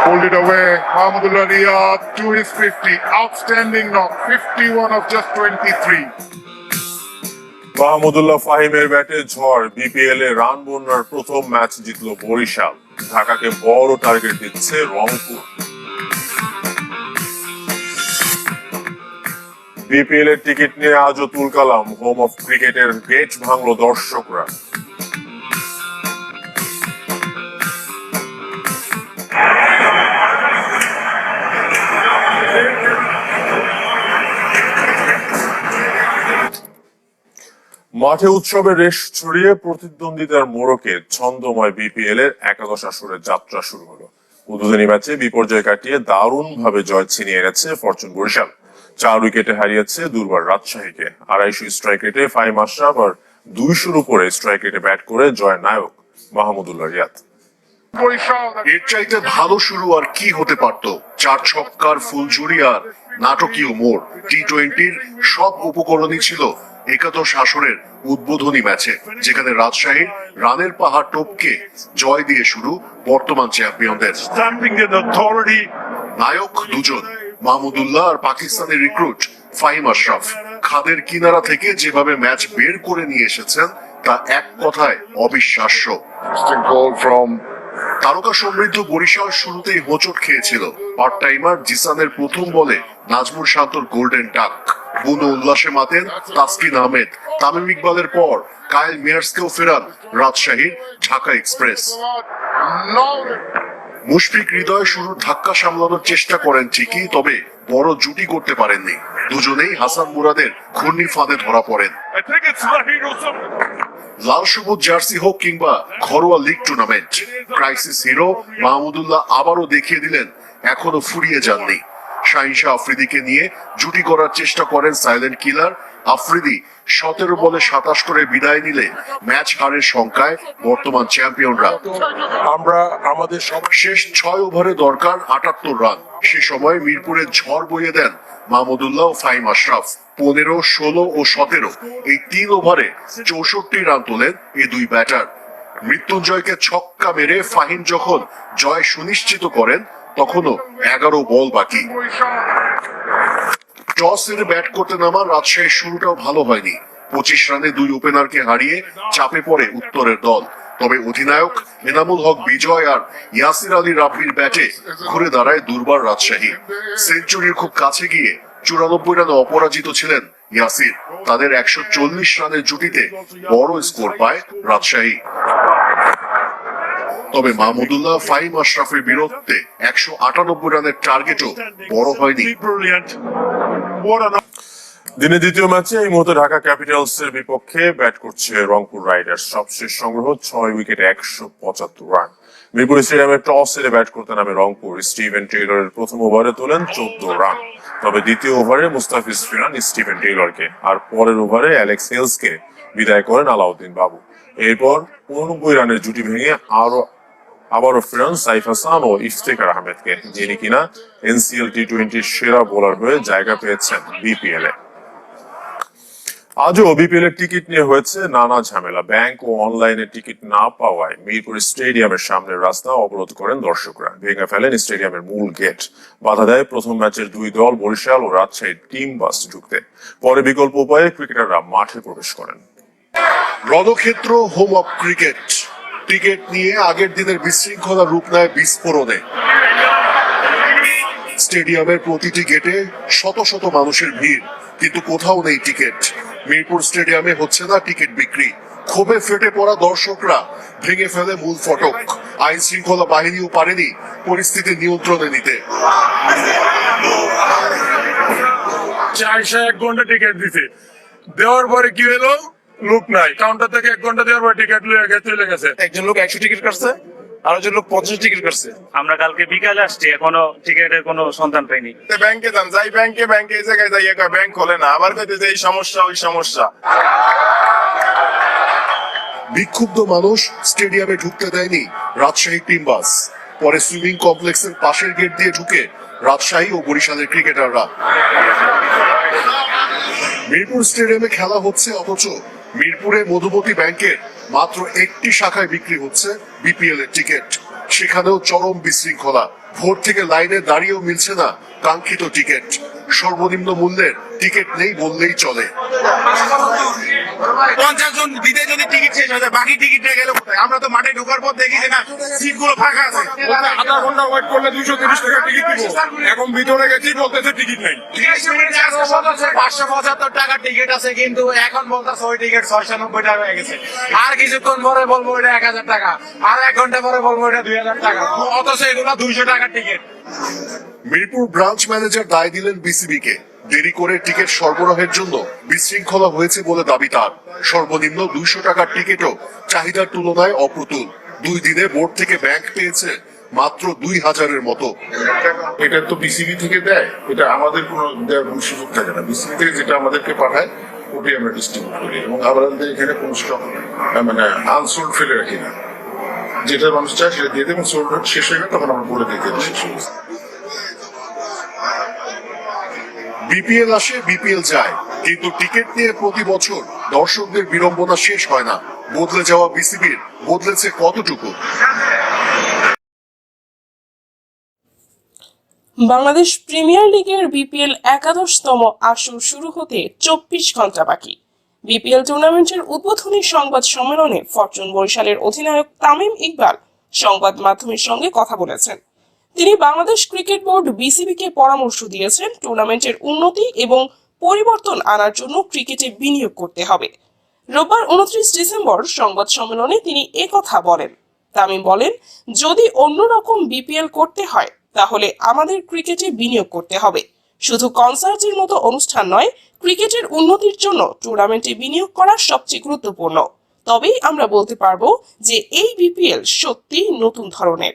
Pulled it away. Mahmudullah Riyad to his 50. Outstanding knock. 51 of just 23. Mahmudullah ফাহিমের ব্যাটে ঝড়। BPL এ run বন্যার প্রথম match জিতল বরিশাল। ঢাকাকে বড় টার্গেট দিচ্ছে রংপুর। বিপিএল এর টিকিট নিয়ে আজও তুলকালাম। হোম অফ ক্রিকেটের গেট ভাঙল দর্শকরা। মাঠে উৎসবের রেশ ছড়িয়ে প্রতিদ্বন্দ্বিতার মোড়কে ছন্দময় বিপিএল এর একাদশ আসরের যাত্রা শুরু হলো। উদ্বোধনী ম্যাচে বিপর্যয় কাটিয়ে দারুণ ভাবে জয় ছিনিয়ে এনেছে ফরচুন বরিশাল। 4 উইকেটে হারিয়েছে দুর্বার রাজশাহীকে। 250 স্ট্রাইক রেটে ফাহিম আশরাফ আর 200-র উপরে স্ট্রাইক রেটে ব্যাট করে জয় নায়ক মাহমুদুল্লাহ রিয়াদ। এর চাইতে ভালো শুরু আর কি হতে পারতো? 4 ছক্কার ফুলঝুরি আর নাটকীয় মোড়। টি-20-র সব উপকরণই ছিল একাদশ আসরের উদ্বোধনী ম্যাচে, যেখানে রাজশাহীর রানের পাহাড় টপকে জয় দিয়ে শুরু বর্তমান চ্যাম্পিয়নদের। নায়ক দুজন, মাহমুদুল্লাহ আর পাকিস্তানের রিক্রুট ফাহিম আশরাফ। খাদের কিনারা থেকে যেভাবে ম্যাচ বের করে নিয়ে এসেছেন তা এক কথায় অবিশ্বাস্য। তারকা সমৃদ্ধ বরিশাল শুরুতেই হোঁচট খেয়েছিল। পার্ট টাইমার জিসানের প্রথম বলে নাজমুল শান্তর গোল্ডেন ডাক। বুনো উল্লাসে মাতেন তাসকিন আহমেদ। তামিম ইকবালের পর কায়েল মিয়ার্সকেও ফেরান রাজশাহীর ঢাকা এক্সপ্রেস। মুশফিক হৃদয় শুরুর ধাক্কা সামলানোর চেষ্টা করেন ঠিকই, তবে বড় জুটি করতে পারেননি। দুজনেই হাসান মুরাদের ঘূর্ণি ফাঁদে ধরা পড়েন। লাল সবুজ জার্সি হোক কিংবা ঘরোয়া league tournament, crisis hero Mahmudullah আবারও দেখিয়ে দিলেন এখনো ফুরিয়ে যাননি। শাহিন শাহ আফ্রিদিকে নিয়ে জুটি করার চেষ্টা করেন সাইলেন্ট কিলার। আফ্রিদি 17 বলে 27 করে বিদায় নিলে ম্যাচ হারের সংখ্যায় বর্তমান চ্যাম্পিয়নরা। আমরা আমাদের শেষ 6 ওভারে দরকার 78 রান। সে সময় মিরপুরে ঝড় বইয়ে দেন মাহমুদুল্লাহ ও ফাহিম আশরাফ। 15, 16 ও 17 এই 3 ওভারে 64 রান তোলেন এই দুই ব্যাটার। মৃত্যুঞ্জয়কে ছক্কা মেরে ফাহিম যখন জয় সুনিশ্চিত করেন, তখনও 11 বল বাকি। টস হেরে ব্যাট করতে নামা রাজশাহীর শুরুটাও ভালো হয়নি। 25 রানে 2 ওপেনারকে হারিয়ে চাপে পড়ে উত্তরের দল। তবে অধিনায়ক এনামুল হক বিজয় আর ইয়াসির আলী রাব্বির ব্যাটে ঘুরে দাঁড়ায় দুর্বার রাজশাহী। সেঞ্চুরির খুব কাছে গিয়ে 94 রানে অপরাজিত ছিলেন ইয়াসির। তাদের 140 রানের জুটিতে বড় স্কোর পায় রাজশাহী। তবে মাহমুদুল্লাহ ফাহিম আশরাফের বিরুদ্ধে 198 রানের টার্গেটও বড় হয়নি। দিনে দ্বিতীয় ম্যাচে এই মুহূর্তে ঢাকা ক্যাপিটালস এর বিপক্ষে ব্যাট করছে রংপুর রাইডার্স। সবশেষ সংগ্রহ 6 উইকেটে 175 রান। মিরপুর স্টেডিয়ামে টস হেরে ব্যাট করতে নামে রংপুর। স্টিভেন টেইলরের প্রথম ওভারে তোলেন 14 রান। তবে দ্বিতীয় ওভারে মুস্তাফিজ ফিরান স্টিভেন টেইলরকে, আর পরের ওভারে অ্যালেক্স হেলসকে বিদায় করেন আলাউদ্দিন বাবু। এরপর 89 রানের জুটি ভেঙে আবারও ফেরান সাইফ হাসান ও ইফতেখার আহমেদকে, যিনি কিনা এনসিএল টি-20 সেরা বোলার হয়ে জায়গা পেয়েছেন বিপিএল এ। আজও বিপিএল এর টিকিট নিয়ে হয়েছে নানা ঝামেলা। ব্যাংক ও অনলাইনে টিকিট না পাওয়ায় মিরপুর স্টেডিয়ামের সামনের রাস্তা অবরোধ করেন দর্শকরা। ভেঙে ফেলেন স্টেডিয়ামের মূল গেট। বাধা দেয় প্রথম ম্যাচের 2 দল বরিশাল ও রাজশাহীর টিম বাস ঢুকতে। পরে বিকল্প উপায়ে ক্রিকেটাররা মাঠে প্রবেশ করেন। রণক্ষেত্র হোম অফ ক্রিকেট। টিকিট নিয়ে আগের দিনের বিশৃঙ্খলা রূপ নেয় বিস্ফোরণে। স্টেডিয়ামের প্রতিটি গেটে শত শত মানুষের ভিড়, কিন্তু কোথাও নেই টিকিট। মিরপুর স্টেডিয়ামে হচ্ছে না টিকিট বিক্রি। ক্ষোভে ফেটে পড়া দর্শকরা ভেঙে ফেলে মূল ফটক। আইন শৃঙ্খলা বাহিনীও পারেনি পরিস্থিতি নিয়ন্ত্রণে নিতে। 1 ঘন্টা টিকিট দিছে, দেওয়ার পরে কি হলো, লোক নাই। কাউন্টার থেকে 1 ঘন্টা দেওয়ার পরে টিকিট চলে গেছে। একজন লোক 100 টিকিট কাটছে, আর একজন লোক 50 টিকিট কাটছে। আমরা কালকে বিকালে আসছি, এখনো টিকিটের কোনো সন্ধান পাইনি। ব্যাংকে যান, যাই ব্যাংকে এই জায়গায় যাই, ব্যাংক খোলে না, আবার কইতে যে এই সমস্যা ওই সমস্যা। বিক্ষুব্ধ মানুষ স্টেডিয়ামে ঢুকতে দেয়নি রাজশাহী টিম বাস। পরে সুইমিং কমপ্লেক্সের পাশের গেট দিয়ে ঢুকে রাজশাহী ও বরিশালের ক্রিকেটাররা। মিরপুর স্টেডিয়ামে খেলা হচ্ছে, অথচ মিরপুরে মধুমতি ব্যাংকের মাত্র একটি শাখায় বিক্রি হচ্ছে বিপিএল এর টিকিট। সেখানেও চরম বিশৃঙ্খলা। ভোর থেকে লাইনে দাঁড়িয়েও মিলছে না কাঙ্ক্ষিত টিকিট। সর্বনিম্ন মূল্যের টিকিট নেই বললেই চলে। 50 জন দিতে যদি টিকিট শেষ হয়ে যায়, বাকি টিকিটটা গেল কোথায়? আমরা তো মাঠে ঢোকার পর দেখি যে না, সিটগুলো ফাঁকা আছে। আধা ঘন্টা ওয়েট করলে 230 টাকা টিকিট দিব, এখন ভিতরে গেছি বলতেছে টিকিট নাই। 575 টাকা টিকিট আছে, কিন্তু এখন বলতেছে ওই টিকিট 690 টাকা হয়ে গেছে। আর কিছুক্ষণ পরে বলবো এটা 1000 টাকা, আর 1 ঘন্টা পরে বলবো এটা 2000 টাকা, অথচ এগুলো 200 টাকার টিকিট। মিরপুর ব্রাঞ্চ ম্যানেজার দায় দিলেন বিসিবিকে। দেরি করে টিকিট সরবরাহের জন্য বিশৃঙ্খলা হয়েছে বলে দাবি তার। সর্বনিম্ন 200 টাকার টিকিটও চাহিদার তুলনায় অপ্রতুল। 2 দিনে বোর্ড থেকে ব্যাংক পেয়েছে মাত্র 2000-এর মতো। এটা তো বিসিবি থেকে দেয়, এটা আমাদের কোনো দেওয়ার কোনো সুযোগ থাকে না। বিসিবি থেকে যেটা আমাদেরকে পাঠায় ওটাই আমরা ডিস্ট্রিবিউট করি, এবং আমাদের এখানে কোনো স্টক মানে আনসোল্ড ফেলে রাখি না। যেটা মানুষ চায় সেটা দিয়ে দেয়, এবং সোল্ড শেষ হয়ে গেলে তখন আমরা বলে দিই শেষ হয়ে গেছে। বিপিএল আসে, বিপিএল যায়, কিন্তু টিকিট নিয়ে প্রতি বছর দর্শকদের বিড়ম্বনা শেষ হয় না। বদলে যাওয়া বিসিবির বদলেছে কতটুকু? বাংলাদেশ প্রিমিয়ার লিগের বিপিএল 11তম আসর শুরু হতে 24 ঘন্টা বাকি। বিপিএল টুর্নামেন্টের উদ্বোধনী সংবাদ সম্মেলনে ফরচুন বরিশালের অধিনায়ক তামিম ইকবাল সংবাদ মাধ্যমের সঙ্গে কথা বলেছেন। তিনি বাংলাদেশ ক্রিকেট বোর্ড বিসিবিকে পরামর্শ দিয়েছেন টুর্নামেন্টের উন্নতি এবং পরিবর্তন আনার জন্য ক্রিকেটে বিনিয়োগ করতে হবে। রোববার 29 ডিসেম্বর সংবাদ সম্মেলনে তিনি একথা বলেন। তামিম বলেন, যদি অন্যরকম বিপিএল করতে হয় তাহলে আমাদের ক্রিকেটে বিনিয়োগ করতে হবে। শুধু কনসার্টের মতো অনুষ্ঠান নয়, ক্রিকেটের উন্নতির জন্য টুর্নামেন্টে বিনিয়োগ করা সবচেয়ে গুরুত্বপূর্ণ। তবেই আমরা বলতে পারবো যে এই বিপিএল সত্যি নতুন ধরনের।